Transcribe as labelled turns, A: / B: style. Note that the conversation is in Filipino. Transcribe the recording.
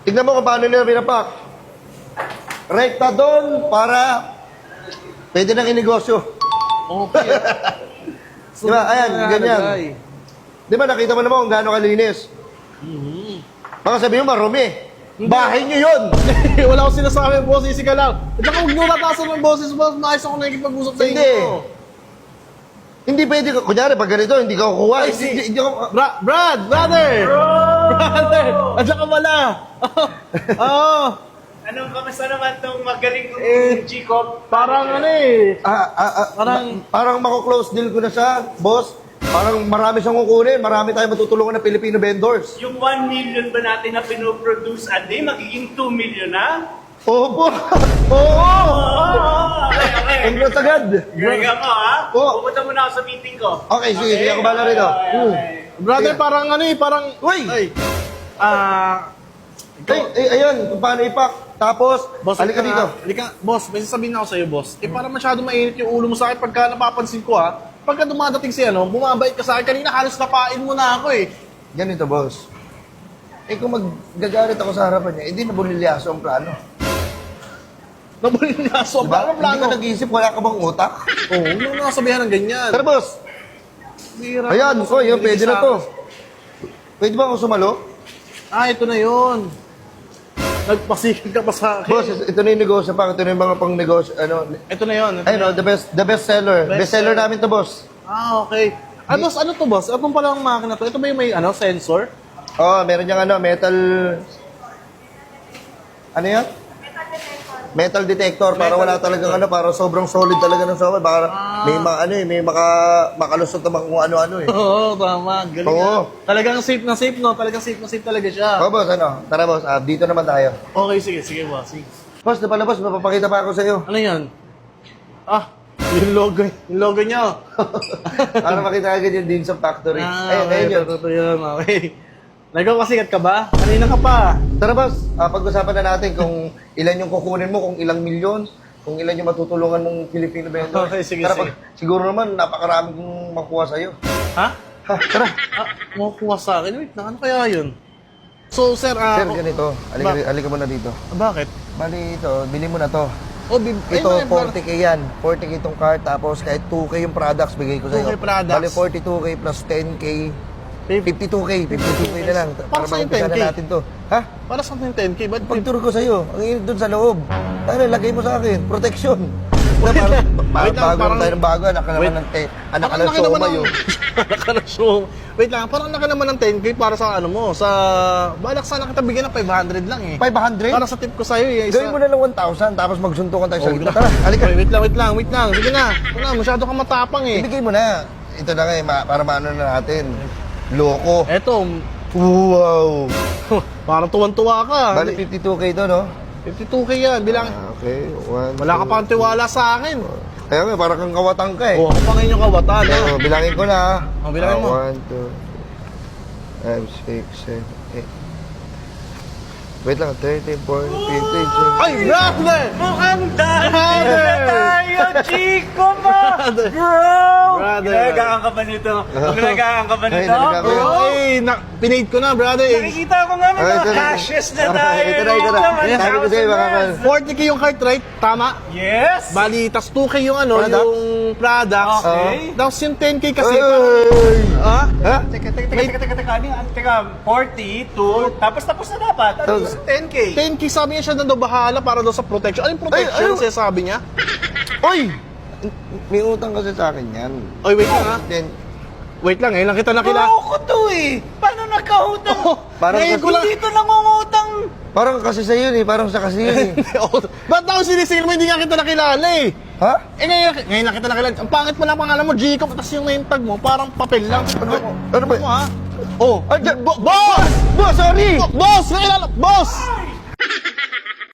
A: Tignan mo kung paano nila binapak. Rekta doon para pwede nang inegosyo.
B: Okay.
A: Di ba? Ayan, ganyan. Di ba nakita mo naman kung gaano kalinis? Baka sabihin mo, marumi. Bahay niyo yun.
B: Wala akong sinasabi, boss. Easy ka lang. At saka huwag nyo tatasan ng boses, boss. Maayos ako nakikipag-usap sa inyo.
A: Hindi. Hindi pwede, kunyari pag ganito, hindi ka kukuha. Hindi ako,
B: Brother! Brother! At saka wala. Oo.
C: Anong kamusta naman itong magaling kong G-Cop?
B: Parang ano eh.
A: parang mako-close deal ko na siya, boss. Parang marami siyang kukunin, marami tayong matutulungan ng Filipino vendors.
C: Yung 1 million ba natin na pinoproduce a day, magiging 2 million na?
A: Oo po. Oo.
C: Okay.
A: Congrats agad.
C: Galing ako, ha?
A: Oo.
C: Pupunta muna ako sa meeting ko.
A: Okay, sige, ako bala rito.
B: Brother,
A: Sige.
B: parang ano eh, parang...
A: Uy! Ayun, kung paano ipak. Tapos,
B: Boss,
A: halika dito.
B: Boss, may sasabihin ako sa'yo, boss. Eh, parang masyado mainit yung ulo mo sa akin pagka napapansin ko, ha? Pagka dumadating si ano, bumabait ka sa akin. Kanina halos napain mo na ako, eh.
A: Ganito, boss. Eh, kung maggagalit ako sa harapan niya, hindi nabulilyaso ang plano.
B: Nabulin niya. So,
A: Diba?
B: parang
A: Hindi
B: plano.
A: ka nag-iisip, wala ka bang utak?
B: Oo, huwag mo nakasabihan ng ganyan.
A: Tara, boss.
B: Bihira
A: Ayan,
B: ka,
A: ko, yun,
B: binigay
A: pwede
B: sa
A: na to.
B: akin.
A: Pwede ba ako sumalo?
B: Ah, ito na yun. Nagpasikid ka pa sa akin.
A: Boss, ito na yung negosyo pa. Ito na yung mga pang negosyo. Ano,
B: Ito na yun. Ito
A: ayun,
B: na
A: no, the best seller.
B: Best
A: Best seller
B: seller.
A: namin to, boss.
B: Ah, okay. Ah, boss, ano to, boss? Ano pala ang makina to? Ito ba yung may ano, sensor?
A: Oh, meron niyang ano, metal... Ano yan? Metal detector. Para wala talagang ano, para sobrang solid talaga ng sofa. Baka may ano eh, may makalusot naman kung ano-ano eh.
B: Oo, tama. Galing
A: Oo.
B: nga. Talagang safe na safe, no? Talagang safe na safe talaga siya.
A: Oh, boss, ano? Tara, boss. Dito naman tayo.
B: Okay, sige, boss. Sige.
A: Boss, na pala, boss. Mapapakita pa ako sa iyo.
B: Ano yan? Ah, yung logo niya.
A: Para makita agad yung Dean's of Factory. Ayun,
B: okay,
A: ayun yun.
B: totoo yun. Okay. Nagkakasikat ka ba? Kanina ka pa.
A: Tara, boss. Pag-usapan na natin kung ilan yung kukunin mo, kung ilang milyon, kung ilan yung matutulungan mong Filipino vendors.
B: Okay, sige,
A: Tara,
B: sige.
A: siguro naman, napakarami kong makuha sa'yo.
B: Ha?
A: Ha, tara.
B: Ah, makukuha sa akin. Wait lang, ano kaya yun? So, sir,
A: Sir, ganito. Halika mo na dito.
B: Bakit?
A: Bali, ito. Bili mo na to.
B: Oh,
A: Ito, 40k yan. 40k itong cart, tapos kahit 2k yung products, bigay ko sa'yo.
B: 2K products.
A: Bali, 42k plus 10k. 52k. 52k na lang.
B: Para sa'yo
A: mag-umpisa
B: 10K.
A: na natin to. Ha?
B: Para sa akin 10K, ba't
A: Pag-tour ko sa'yo, ang init doon sa loob. Tara, lagay mo sa akin. Protection.
B: Wait lang,
A: Bago
B: parang-
A: tayo ng bago, anak ka
B: Wait.
A: naman ng anak ka
B: Parang
A: ng
B: laki naman
A: soma
B: ng-
A: yun.
B: Anak ka ng soma. Wait lang, parang laki naman ng 10K para sa ano mo, sa... Balak sana kita bigyan ng 500 lang eh.
A: 500?
B: Para sa tip ko sa'yo eh.
A: Gawin mo na lang 1,000, tapos magsuntukan tayo sa
B: Oh,
A: gitna. Tara, halika.
B: Wait lang. Sige na. Ito na, masyado kang matapang eh.
A: Ibigay mo na. Ito na nga eh, para maano na natin. Loko.
B: Eto,
A: Wow.
B: parang tuwan-tuwa ka.
A: Bali, 52k to, no?
B: 52K yan, bilang...
A: Okay,
B: Wala ka pa tiwala sa akin.
A: Kaya nga, parang kang kawatang ka eh.
B: Oo, ako pa ngayon yung kawatan ha.
A: So, bilangin ko na.
B: Oh, bilangin mo.
A: 1, 2, 5, 6, 7, 8. Wait lang, 13, 14, 15, 16.
B: Ay, brother!
C: Mukhang dahil
B: Brother!
C: na tayo, Chico ba?
B: Brother!
C: Bro!
B: Brother!
C: Ginagaang ka ba nito? Ginagaang ka ba
A: Ay,
C: nito?
A: nalagay.
C: Bro!
B: Ay, pinaid ko na, brother.
C: Nakikita ko nga may
A: Ay,
C: mga
A: ito na.
C: cashes na tayo.
A: Ito na.
B: Yes,
A: sabi ko sa'yo, baka
B: 40K yung cart, right? Tama?
C: Yes!
B: Bali, tas 2K yung ano,
A: Products?
B: yung products.
C: Okay.
B: Tapos yung 10K kasi.
A: Ay!
B: Ha?
A: Ha?
C: Teka. Teka, 42, tapos na dapat. Tapos 10K.
B: 10K sabi niya siya na daw bahala para daw sa protection. Ano yung protection
A: Ay, ay.
B: sinasabi niya?
A: Oy! May utang kasi sa akin yan.
B: Oy, wait lang ha.
A: Then,
B: Wait lang, ngayon lang kita nakilala.
C: Bro ko to eh. Paano nagkahutang?
B: Oh,
A: parang
B: ngayon ko lang.
C: Hindi to nangungutang.
A: parang kasi sa'yo yun eh, parang sa kasi yun eh.
B: Oh, ba't ako sinisingil mo? Hindi nga kita nakilala eh.
A: Ha?
B: Eh ngayon lang kita nakilala. Ang pangit mo lang pangalan mo, Jacob. Tapos yung name tag mo, parang papel lang.
A: Ano ba?
B: Mo ha? Oh.
A: Boss! Boss, sorry!
B: Boss! Nakilala! Boss!